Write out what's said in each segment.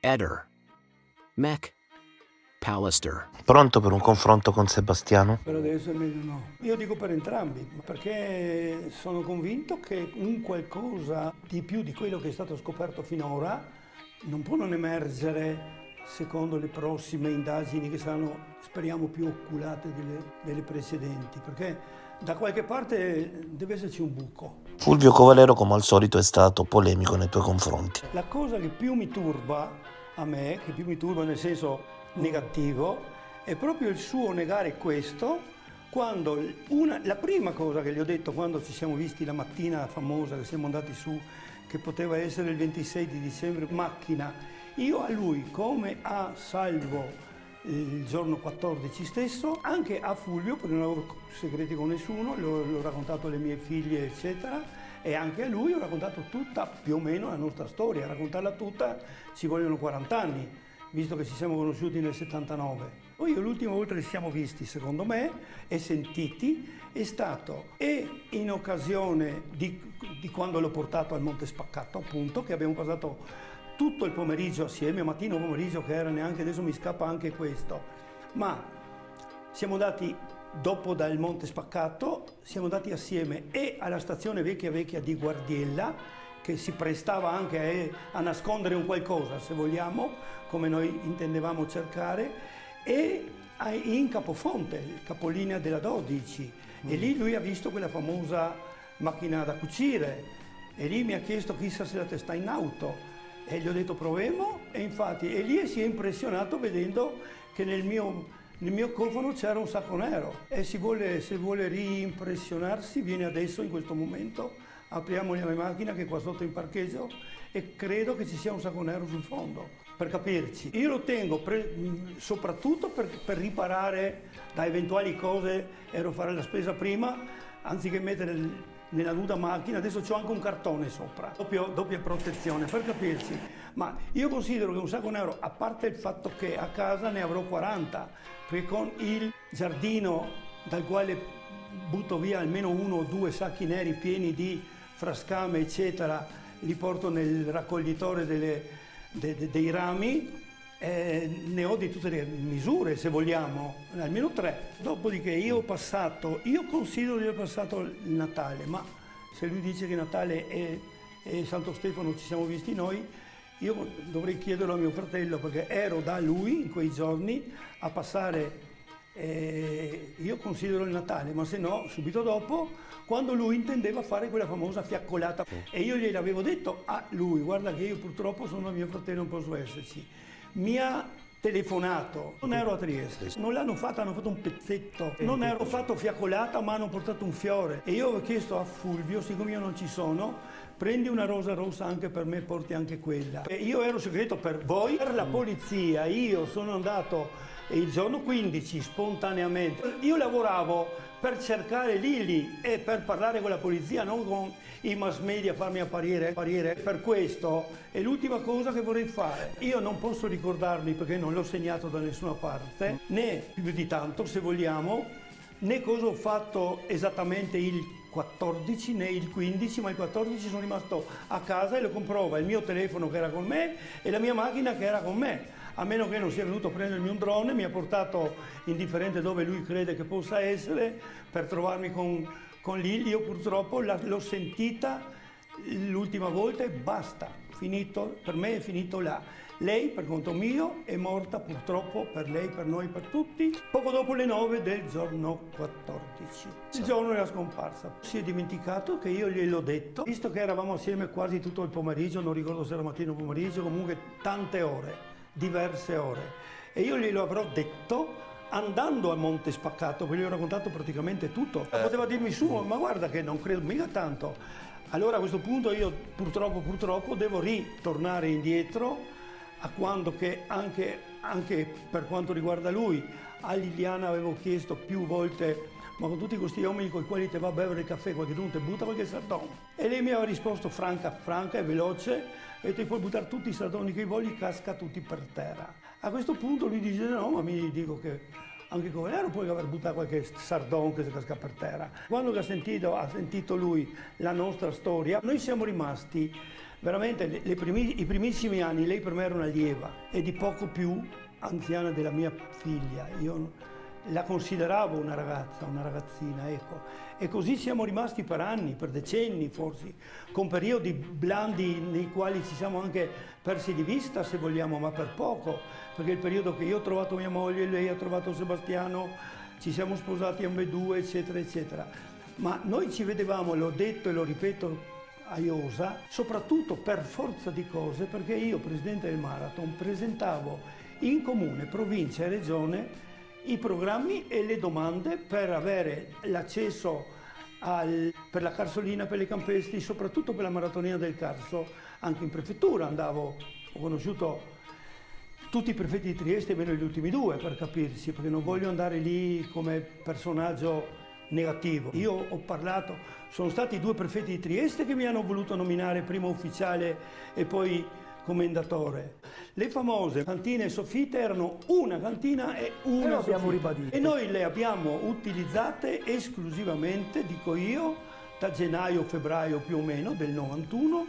Eder. Mech. Pallister. Pronto per un confronto con Sebastiano? Per adesso è meglio no. Io dico per entrambi, perché sono convinto che un qualcosa di più di quello che è stato scoperto finora non può non emergere secondo le prossime indagini che saranno, speriamo, più oculate delle precedenti, perché da qualche parte deve esserci un buco. Fulvio Covalero, come al solito, è stato polemico nei tuoi confronti. La cosa che più mi turba a me, che più mi turba nel senso negativo, è proprio il suo negare questo quando la prima cosa che gli ho detto quando ci siamo visti la mattina famosa che siamo andati su, che poteva essere il 26 di dicembre, macchina, io a lui come a Salvo il giorno 14 stesso, anche a Fulvio, perché non avevo segreti con nessuno, l'ho raccontato alle mie figlie eccetera, e anche a lui ho raccontato tutta più o meno la nostra storia. A raccontarla tutta ci vogliono 40 anni, visto che ci siamo conosciuti nel 79. Poi l'ultima volta che ci siamo visti, secondo me, e sentiti, è stato e in occasione di quando l'ho portato al Monte Spaccato, appunto, che abbiamo passato tutto il pomeriggio assieme, mattino pomeriggio che era neanche, adesso mi scappa anche questo, ma siamo andati dopo dal Monte Spaccato, siamo andati assieme e alla stazione vecchia di Guardiella, che si prestava anche a nascondere un qualcosa, se vogliamo, come noi intendevamo cercare, e in Capofonte, il capolinea della 12, e lì lui ha visto quella famosa macchina da cucire, e lì mi ha chiesto chissà se la testa in auto, e gli ho detto proviamo, e infatti, e lì si è impressionato vedendo che nel mio cofano c'era un sacco nero, e se vuole riimpressionarsi viene adesso in questo momento, apriamo la macchina che è qua sotto in parcheggio e credo che ci sia un sacco nero sul fondo, per capirci. Io lo tengo soprattutto per riparare da eventuali cose, ero a fare la spesa prima, anziché mettere nella nuda macchina, adesso c'ho anche un cartone sopra, doppia protezione, per capirci. Ma io considero che un sacco nero, a parte il fatto che a casa ne avrò 40, perché con il giardino dal quale butto via almeno 1 o 2 sacchi neri pieni di frascame, eccetera, li porto nel raccoglitore dei rami, ne ho di tutte le misure, se vogliamo, almeno 3. Dopodiché io considero di aver passato il Natale, ma se lui dice che Natale e Santo Stefano ci siamo visti noi, io dovrei chiederlo a mio fratello, perché ero da lui in quei giorni a passare, io considero il Natale, ma se no subito dopo, quando lui intendeva fare quella famosa fiaccolata. E io gliel'avevo detto a lui, guarda che io purtroppo sono mio fratello, non posso esserci. Mi ha telefonato, non ero a Trieste, non l'hanno fatta, hanno fatto un pezzetto, non ero fatto fiaccolata ma hanno portato un fiore, e io ho chiesto a Fulvio, siccome io non ci sono, prendi una rosa rossa anche per me, porti anche quella. E io ero segreto per voi, per la polizia, io sono andato il giorno 15 spontaneamente, io lavoravo per cercare Lili e per parlare con la polizia, non con i mass media, farmi apparire. Per questo è l'ultima cosa che vorrei fare. Io non posso ricordarmi, perché non l'ho segnato da nessuna parte, né più di tanto se vogliamo, né cosa ho fatto esattamente il 14 né il 15, ma il 14 sono rimasto a casa e lo comprova il mio telefono che era con me e la mia macchina che era con me. A meno che non sia venuto a prendermi un drone, mi ha portato indifferente dove lui crede che possa essere per trovarmi con Lili. Io purtroppo l'ho sentita l'ultima volta e basta, finito, per me è finito là. Lei, per conto mio, è morta purtroppo per lei, per noi, per tutti, poco dopo le 9 del giorno 14, il giorno della scomparsa. Si è dimenticato che io gliel'ho detto, visto che eravamo assieme quasi tutto il pomeriggio, non ricordo se era mattino o pomeriggio, comunque tante ore, diverse ore, e io glielo avrò detto andando al Monte Spaccato, perché gli ho raccontato praticamente tutto. Poteva dirmi su, ma guarda che non credo mica tanto. Allora a questo punto io purtroppo devo ritornare indietro a quando che anche per quanto riguarda lui, a Liliana avevo chiesto più volte, ma con tutti questi uomini con i quali ti va a bere il caffè, qualche giorno ti butta qualche sardone. E lei mi aveva risposto franca e veloce, e ti puoi buttare tutti i sardoni che vuoi, casca tutti per terra. A questo punto lui dice no, ma mi dico che anche Covalero può aver buttato qualche sardone che si casca per terra. Quando ha sentito lui la nostra storia, noi siamo rimasti veramente i primissimi anni lei per me era un'allieva e di poco più anziana della mia figlia. Io la consideravo una ragazza, una ragazzina, ecco. E così siamo rimasti per anni, per decenni forse, con periodi blandi nei quali ci siamo anche persi di vista, se vogliamo, ma per poco, perché il periodo che io ho trovato mia moglie, lei ha trovato Sebastiano, ci siamo sposati ambedue, eccetera, eccetera. Ma noi ci vedevamo, l'ho detto e lo ripeto a Iosa, soprattutto per forza di cose, perché io, presidente del Marathon, presentavo in comune, provincia e regione i programmi e le domande per avere l'accesso per la Carsolina, per le campestri, soprattutto per la Maratonina del Carso. Anche in prefettura andavo, ho conosciuto tutti i prefetti di Trieste, meno gli ultimi due per capirsi, perché non voglio andare lì come personaggio negativo. Io ho parlato, sono stati i due prefetti di Trieste che mi hanno voluto nominare prima ufficiale e poi commendatore. Le famose cantine soffitte erano una cantina e una lo abbiamo soffitta. ribadito. E noi le abbiamo utilizzate esclusivamente, dico io, da gennaio-febbraio più o meno del 91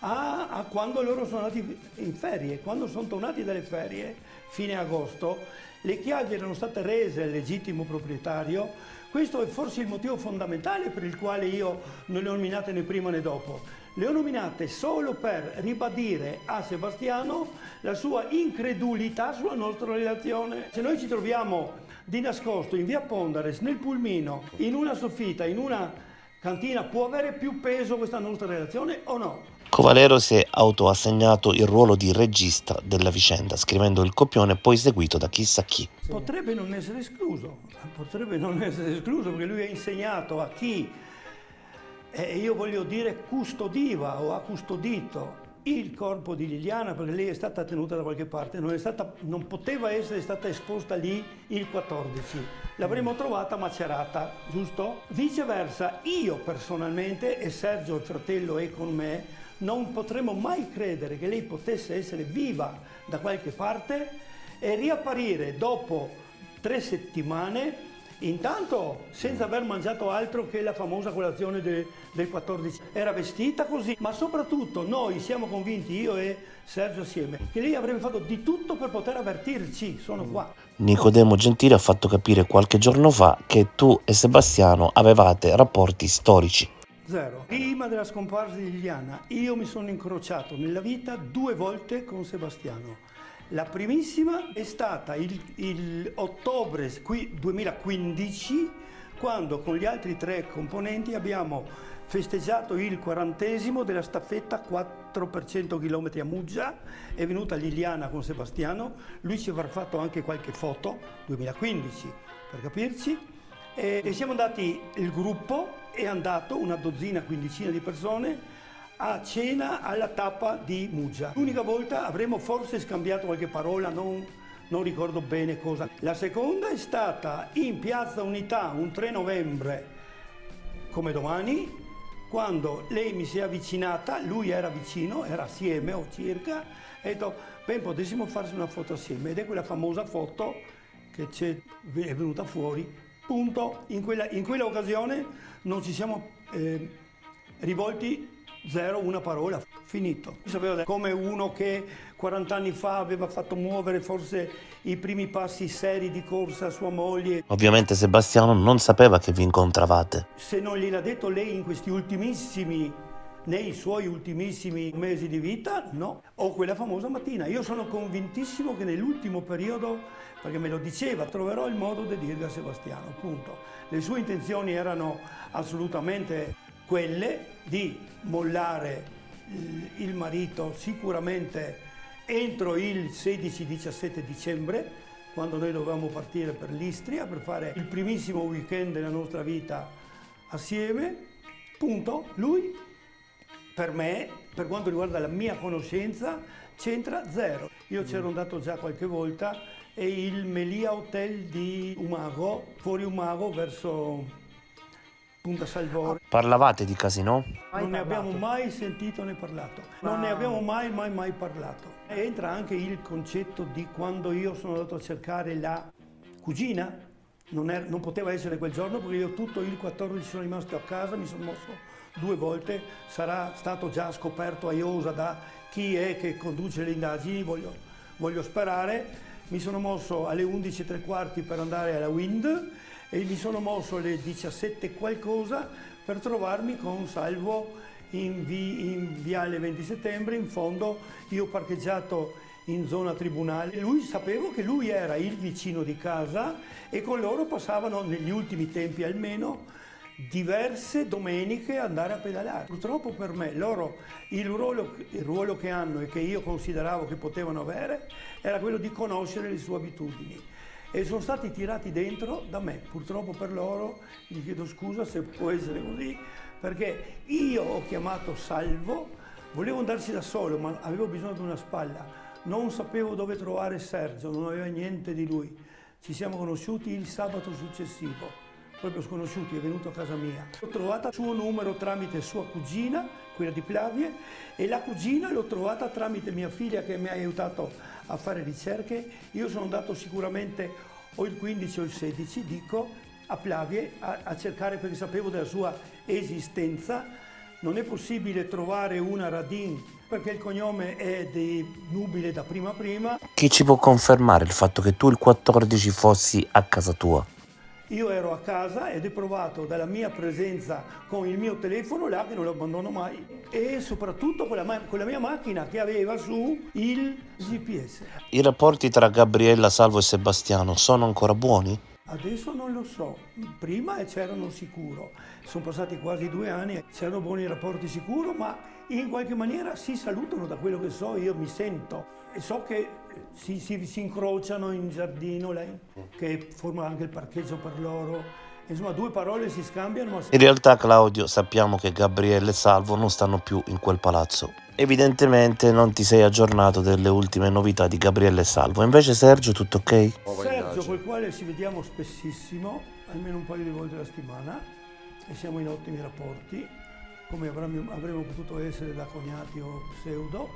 a quando loro sono andati in ferie. Quando sono tornati dalle ferie, fine agosto, le chiavi erano state rese al legittimo proprietario. Questo è forse il motivo fondamentale per il quale io non le ho nominate né prima né dopo. Le ho nominate solo per ribadire a Sebastiano la sua incredulità sulla nostra relazione. Se noi ci troviamo di nascosto in via Pondares, nel pulmino, in una soffitta, in una cantina, può avere più peso questa nostra relazione o no? Covalero si è autoassegnato il ruolo di regista della vicenda, scrivendo il copione poi seguito da chissà chi. Potrebbe non essere escluso perché lui ha insegnato a chi, io voglio dire, custodiva o ha custodito il corpo di Liliana, perché lei è stata tenuta da qualche parte, non poteva essere stata esposta lì il 14. L'avremmo trovata macerata, giusto? Viceversa, io personalmente, e Sergio, il fratello, è con me, non potremmo mai credere che lei potesse essere viva da qualche parte e riapparire dopo 3 settimane, intanto senza aver mangiato altro che la famosa colazione del 14. Era vestita così, ma soprattutto noi siamo convinti, io e Sergio assieme, che lei avrebbe fatto di tutto per poter avvertirci, sono qua. Nicodemo Gentile ha fatto capire qualche giorno fa che tu e Sebastiano avevate rapporti storici. Zero. Prima della scomparsa di Liliana, io mi sono incrociato nella vita 2 volte con Sebastiano. La primissima è stata il ottobre 2015, quando con gli altri 3 componenti abbiamo festeggiato il 40° della staffetta 4 per 100 km a Muggia. È venuta Liliana con Sebastiano, lui ci avrà fatto anche qualche foto, 2015 per capirci, e siamo andati, il gruppo è andato, una dozzina, quindicina di persone, a cena alla tappa di Muggia. L'unica volta avremmo forse scambiato qualche parola, non ricordo bene cosa. La seconda è stata in Piazza Unità, un 3 novembre, come domani, quando lei mi si è avvicinata, lui era vicino, era assieme o circa, e ha detto, beh, potessimo farsi una foto assieme. Ed è quella famosa foto che è venuta fuori. Punto. In quella occasione non ci siamo rivolti zero, una parola, finito. Io sapevo come uno che 40 anni fa aveva fatto muovere forse i primi passi seri di corsa a sua moglie. Ovviamente Sebastiano non sapeva che vi incontravate. Se non gliel'ha detto lei in questi nei suoi ultimissimi mesi di vita, no. O quella famosa mattina. Io sono convintissimo che nell'ultimo periodo, perché me lo diceva, troverò il modo di dirlo a Sebastiano, punto. Le sue intenzioni erano assolutamente quelle di mollare il marito sicuramente entro il 16-17 dicembre, quando noi dovevamo partire per l'Istria per fare il primissimo weekend della nostra vita assieme, punto. Lui, per me, per quanto riguarda la mia conoscenza, c'entra zero. Io c'ero andato già qualche volta e il Melia Hotel di Umago, fuori Umago verso Punta Salvore. Parlavate di Casinò? Non ne abbiamo mai sentito né parlato. Non ne abbiamo mai parlato. Entra anche il concetto di quando io sono andato a cercare la cugina. Non poteva essere quel giorno perché io tutto il 14 sono rimasto a casa, mi sono mosso 2 volte, sarà stato già scoperto a Iosa da chi è che conduce le indagini, voglio sperare. Mi sono mosso alle 11:15 per andare alla Wind e mi sono mosso alle 17 qualcosa per trovarmi con Salvo in Viale 20 Settembre, in fondo. Io ho parcheggiato in zona tribunale. Sapevo che lui era il vicino di casa e con loro passavano, negli ultimi tempi almeno, diverse domeniche andare a pedalare. Purtroppo per me loro il ruolo che hanno e che io consideravo che potevano avere era quello di conoscere le sue abitudini e sono stati tirati dentro da me. Purtroppo per loro, gli chiedo scusa se può essere così, perché io ho chiamato Salvo, volevo andarci da solo ma avevo bisogno di una spalla, non sapevo dove trovare Sergio, non aveva niente di lui. Ci siamo conosciuti il sabato successivo, proprio sconosciuti, è venuto a casa mia. Ho trovato il suo numero tramite sua cugina, quella di Plavie, e la cugina l'ho trovata tramite mia figlia che mi ha aiutato a fare ricerche. Io sono andato sicuramente o il 15 o il 16, dico, a Plavie a cercare, perché sapevo della sua esistenza. Non è possibile trovare una Radin perché il cognome è di Nubile da prima. Chi ci può confermare il fatto che tu il 14 fossi a casa tua? Io ero a casa ed ho provato dalla mia presenza con il mio telefono là, che non lo abbandono mai, e soprattutto con la mia macchina che aveva su il GPS. I rapporti tra Gabriella, Salvo e Sebastiano sono ancora buoni? Adesso non lo so, prima c'erano sicuro, sono passati quasi 2 anni, c'erano buoni rapporti sicuro, ma in qualche maniera si salutano, da quello che so, io mi sento e so che si incrociano in giardino, lei che forma anche il parcheggio per loro, insomma 2 parole si scambiano. In realtà, Claudio, sappiamo che Gabriella e Salvo non stanno più in quel palazzo. Evidentemente non ti sei aggiornato delle ultime novità di Gabriella e Salvo. Invece Sergio, tutto ok? Sergio, col quale ci vediamo spessissimo, almeno un paio di volte alla settimana, e siamo in ottimi rapporti, come avremmo potuto essere da cognati o pseudo.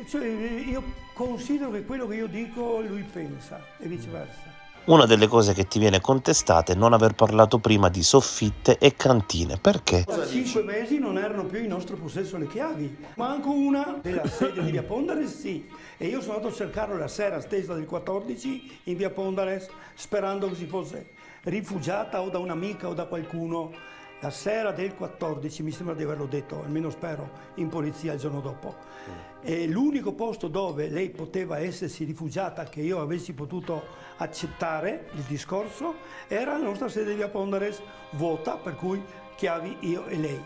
Cioè, io considero che quello che io dico lui pensa e viceversa. Una delle cose che ti viene contestata è non aver parlato prima di soffitte e cantine. Perché? Da 5 mesi non erano più in nostro possesso le chiavi, manco una della sede di Via Pondares, sì. E io sono andato a cercarlo la sera stessa del 14 in Via Pondares, sperando che si fosse rifugiata o da un'amica o da qualcuno. La sera del 14, mi sembra di averlo detto, almeno spero, in polizia il giorno dopo. E l'unico posto dove lei poteva essersi rifugiata, che io avessi potuto accettare il discorso, era la nostra sede di Via Pondares, vuota, per cui chiavi io e lei.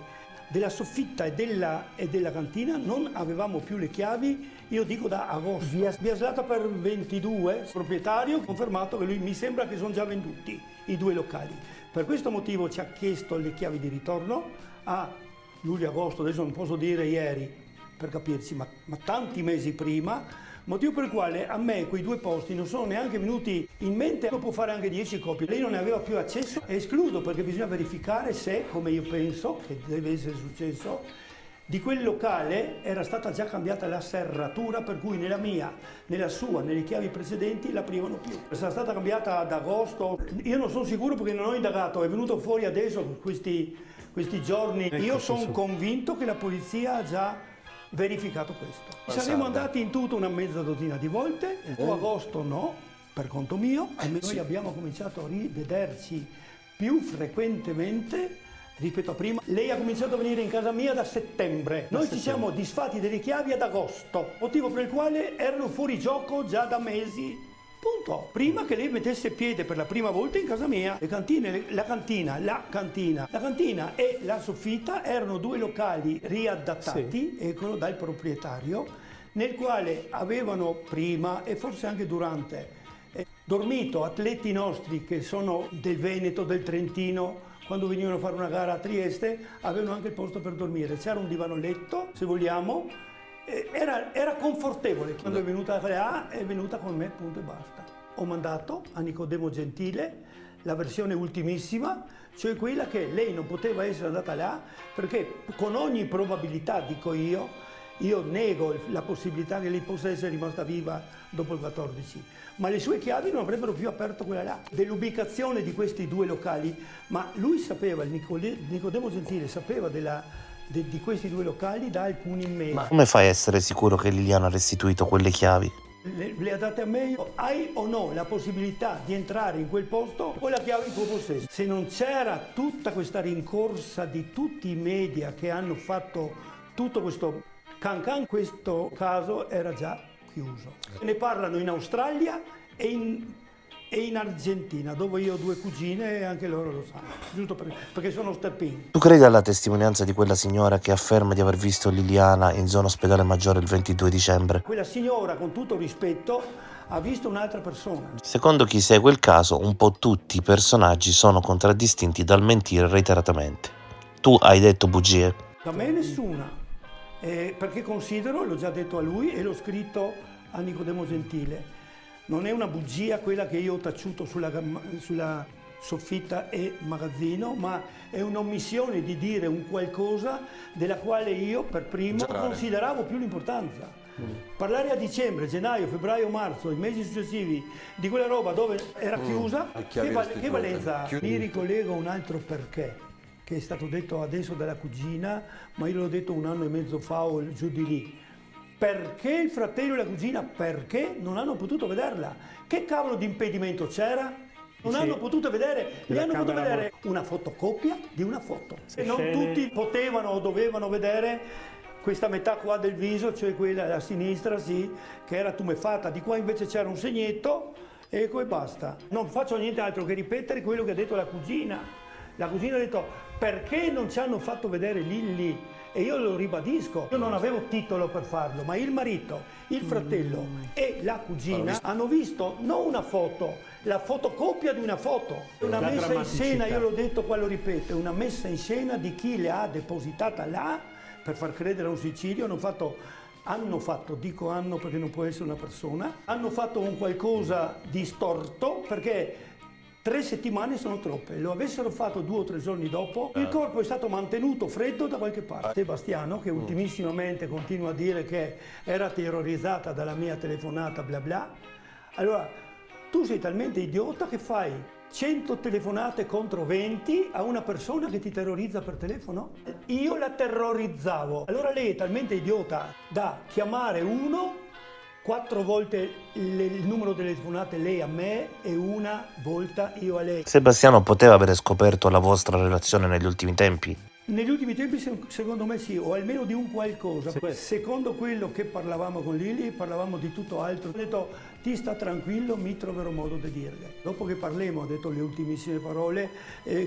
Della soffitta e della cantina non avevamo più le chiavi, io dico da agosto. Via Slata per 22, proprietario, confermato che lui, mi sembra che sono già venduti i 2 locali. Per questo motivo ci ha chiesto le chiavi di ritorno a luglio-agosto, adesso non posso dire ieri, per capirci, ma tanti mesi prima, motivo per il quale a me quei 2 posti non sono neanche venuti in mente. Può fare anche 10 copie, lei non ne aveva più accesso, è escluso, perché bisogna verificare se, come io penso che deve essere successo, di quel locale era stata già cambiata la serratura, per cui nella mia, nella sua, nelle chiavi precedenti l'aprivano più. È stata cambiata ad agosto, io non sono sicuro perché non ho indagato, è venuto fuori adesso questi giorni. Io sono convinto che la polizia ha già verificato questo. Saremo andati in tutto una mezza dozzina di volte, o agosto no, per conto mio, almeno noi abbiamo cominciato a rivederci più frequentemente rispetto a prima. Lei ha cominciato a venire in casa mia da settembre. Noi ci siamo disfatti delle chiavi ad agosto, motivo per il quale erano fuori gioco già da mesi. Punto. Prima che lei mettesse piede per la prima volta in casa mia. Le cantine, la cantina e la soffitta erano 2 locali riadattati, eccolo, dal proprietario, nel quale avevano prima e forse anche durante dormito atleti nostri che sono del Veneto, del Trentino. Quando venivano a fare una gara a Trieste avevano anche il posto per dormire, c'era un divano letto, se vogliamo, era confortevole. Quando è venuta là è venuta con me, punto e basta. Ho mandato a Nicodemo Gentile la versione ultimissima, cioè quella che lei non poteva essere andata là perché con ogni probabilità, dico io, io nego la possibilità che lei possa essere rimasta viva dopo il 14, ma le sue chiavi non avrebbero più aperto quella là. Dell'ubicazione di questi due locali, ma lui sapeva, Nicodemo Gentile sapeva di questi due locali da alcuni mesi. Ma come fai a essere sicuro che Liliana ha restituito quelle chiavi? Le ha date a me? Hai o no la possibilità di entrare in quel posto o la chiave in tuo possesso? Se non c'era tutta questa rincorsa di tutti i media che hanno fatto tutto questo cancan, questo caso era già chiuso. Ne parlano in Australia e in Argentina, dove io ho due cugine e anche loro lo sanno, giusto perché sono steppini. Tu credi alla testimonianza di quella signora che afferma di aver visto Liliana in zona ospedale maggiore il 22 dicembre? Quella signora, con tutto rispetto, ha visto un'altra persona. Secondo chi segue il caso, un po' tutti i personaggi sono contraddistinti dal mentire reiteratamente. Tu hai detto bugie? Da me nessuna, perché considero, l'ho già detto a lui e l'ho scritto a Nicodemo Gentile, non è una bugia quella che io ho taciuto sulla soffitta e magazzino, ma è un'omissione di dire un qualcosa della quale io per primo consideravo più l'importanza. Parlare a dicembre, gennaio, febbraio, marzo, i mesi successivi di quella roba dove era chiusa, che valenza ha? Mi ricollego a un altro perché, che è stato detto adesso dalla cugina, ma io l'ho detto 1 anno e mezzo fa o giù di lì. Perché il fratello e la cugina, perché non hanno potuto vederla? Che cavolo di impedimento c'era? Non hanno potuto vedere, le hanno potuto vedere una fotocopia di una foto. E non tutti potevano o dovevano vedere questa metà qua del viso, cioè quella a sinistra, sì, che era tumefatta. Di qua invece c'era un segnetto, ecco e basta. Non faccio niente altro che ripetere quello che ha detto la cugina. La cugina ha detto, perché non ci hanno fatto vedere Lilli? E io lo ribadisco, io non avevo titolo per farlo, ma il marito, il fratello e la cugina hanno visto non una foto, la fotocopia di una foto. Una messa in scena, io l'ho detto qua, lo ripeto, è una messa in scena di chi le ha depositata là per far credere a un suicidio. Hanno fatto, dico hanno perché non può essere una persona, hanno fatto un qualcosa di storto perché 3 settimane sono troppe, lo avessero fatto 2 o 3 giorni dopo, il corpo è stato mantenuto freddo da qualche parte. Sebastiano, che ultimissimamente continua a dire che era terrorizzata dalla mia telefonata bla bla, allora tu sei talmente idiota che fai 100 telefonate contro 20 a una persona che ti terrorizza per telefono? Io la terrorizzavo. Allora lei è talmente idiota da chiamare 4 volte il numero delle telefonate lei a me e 1 volta io a lei. Sebastiano poteva avere scoperto la vostra relazione negli ultimi tempi? Negli ultimi tempi secondo me sì, o almeno di un qualcosa. Secondo quello che parlavamo con Lili, parlavamo di tutto altro. Ho detto, ti sta tranquillo, mi troverò modo di dirle. Dopo che parlemmo, ho detto le ultimissime parole,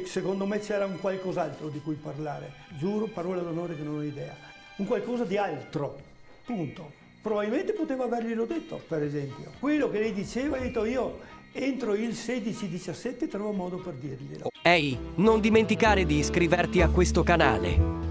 secondo me c'era un qualcos'altro di cui parlare. Giuro, parola d'onore che non ho idea. Un qualcosa di altro, punto. Probabilmente poteva averglielo detto, per esempio. Quello che lei diceva, ha detto io entro il 16-17 trovo modo per dirglielo. Ehi, non dimenticare di iscriverti a questo canale.